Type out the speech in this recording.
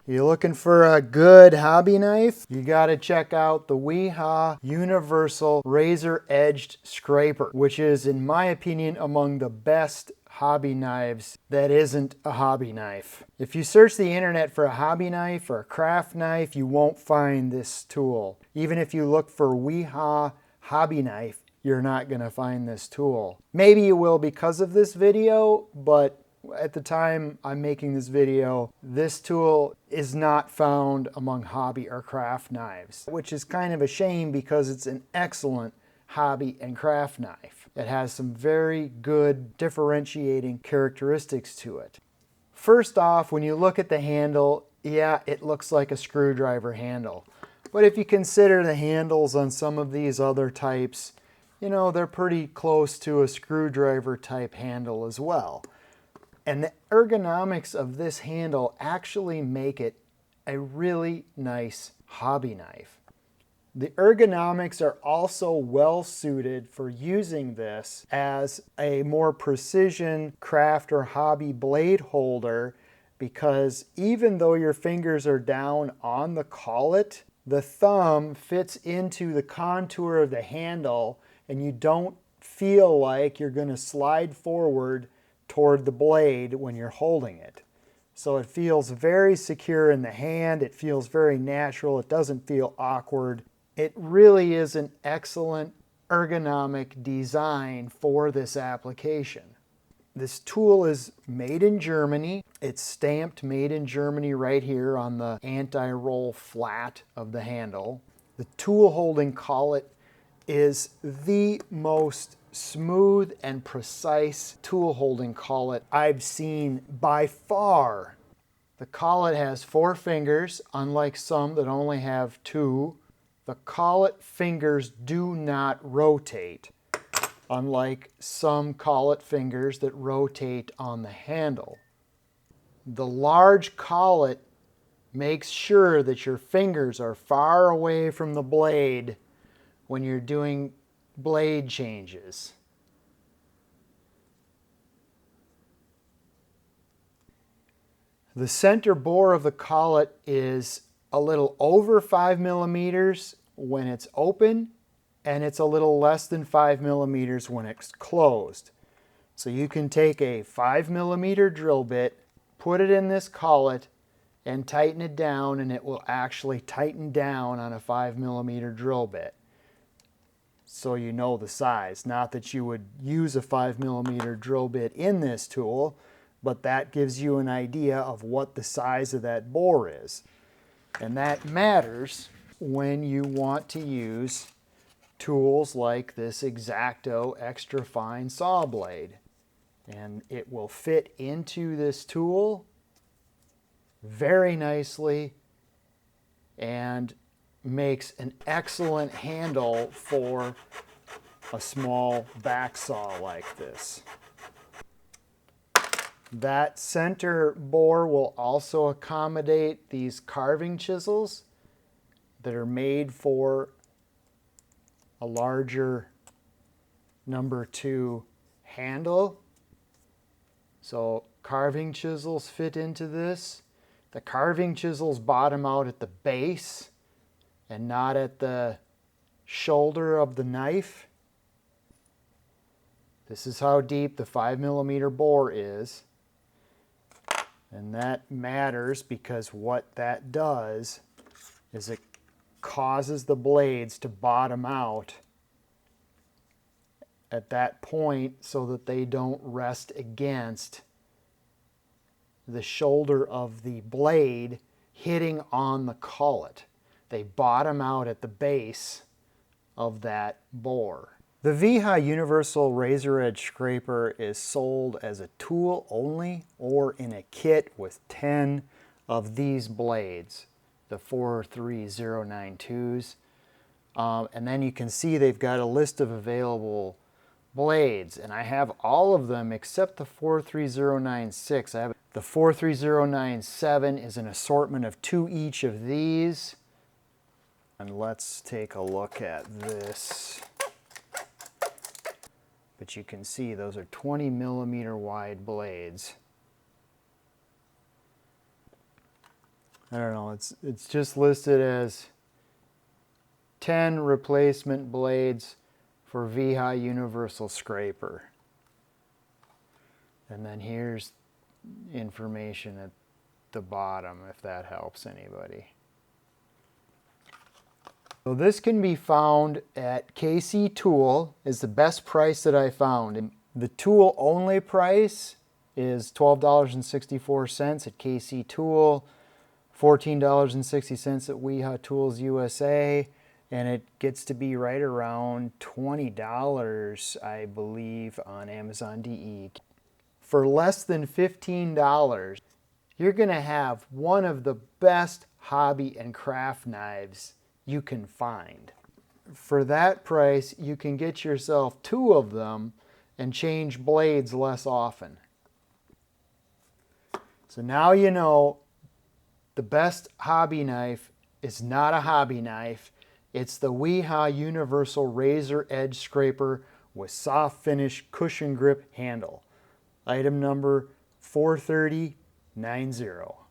You looking for a good hobby knife? You gotta check out the Wiha Universal Razor Edged Scraper, which is, in my opinion, among the best hobby knives that isn't a hobby knife. If you search the internet for a hobby knife or a craft knife, you won't find this tool. Even if you look for Wiha hobby knife, you're not gonna find this tool. Maybe you will because of this video, but at the time I'm making this video, this tool is not found among hobby or craft knives, which is kind of a shame because it's an excellent hobby and craft knife. It has some very good differentiating characteristics to it. First off, when you look at the handle, yeah, it looks like a screwdriver handle. But if you consider the handles on some of these other types, you know, they're pretty close to a screwdriver type handle as well. And the ergonomics of this handle actually make it a really nice hobby knife. The ergonomics are also well suited for using this as a more precision craft or hobby blade holder, because even though your fingers are down on the collet, the thumb fits into the contour of the handle and you don't feel like you're going to slide forward toward the blade when you're holding it. So it feels very secure in the hand. It feels very natural. It doesn't feel awkward. It really is an excellent ergonomic design for this application. This tool is made in Germany. It's stamped made in Germany right here on the anti-roll flat of the handle. The tool holding collet is the most smooth and precise tool holding collet I've seen by far. The collet has 4 fingers, unlike some that only have 2. The collet fingers do not rotate, unlike some collet fingers that rotate on the handle. The large collet makes sure that your fingers are far away from the blade when you're doing blade changes. The center bore of the collet is a little over 5 millimeters when it's open, and it's a little less than 5 millimeters when it's closed. So you can take a 5 millimeter drill bit, put it in this collet, and tighten it down, and it will actually tighten down on a 5 millimeter drill bit. So you know the size. Not that you would use a 5 millimeter drill bit in this tool, but that gives you an idea of what the size of that bore is. And that matters when you want to use tools like this x-acto extra fine saw blade. And it will fit into this tool very nicely and makes an excellent handle for a small back saw like this. That center bore will also accommodate these carving chisels that are made for a larger number 2 handle. So carving chisels fit into this. The carving chisels bottom out at the base and not at the shoulder of the knife. This is how deep the 5 millimeter bore is. And that matters because what that does is it causes the blades to bottom out at that point so that they don't rest against the shoulder of the blade hitting on the collet. They bottom out at the base of that bore. The Wiha Universal Razor Edge Scraper is sold as a tool only or in a kit with 10 of these blades, the 43092s. And then you can see they've got a list of available blades, and I have all of them except the 43096. I have the 43097 is an assortment of 2 each of these. And let's take a look at this. But you can see those are 20 millimeter wide blades. I don't know, it's just listed as 10 replacement blades for Wiha Universal Scraper. And then here's information at the bottom if that helps anybody. So this can be found at KC Tool, is the best price that I found. And the tool only price is $12.64 at KC Tool, $14.60 at Wiha Tools USA, and it gets to be right around $20, I believe, on Amazon DE. For less than $15, you're going to have one of the best hobby and craft knives you can find. For that price, you can get yourself 2 of them and change blades less often. So now you know the best hobby knife is not a hobby knife. It's the Wiha Universal Razor Edge Scraper with soft finish cushion grip handle. Item number 43090.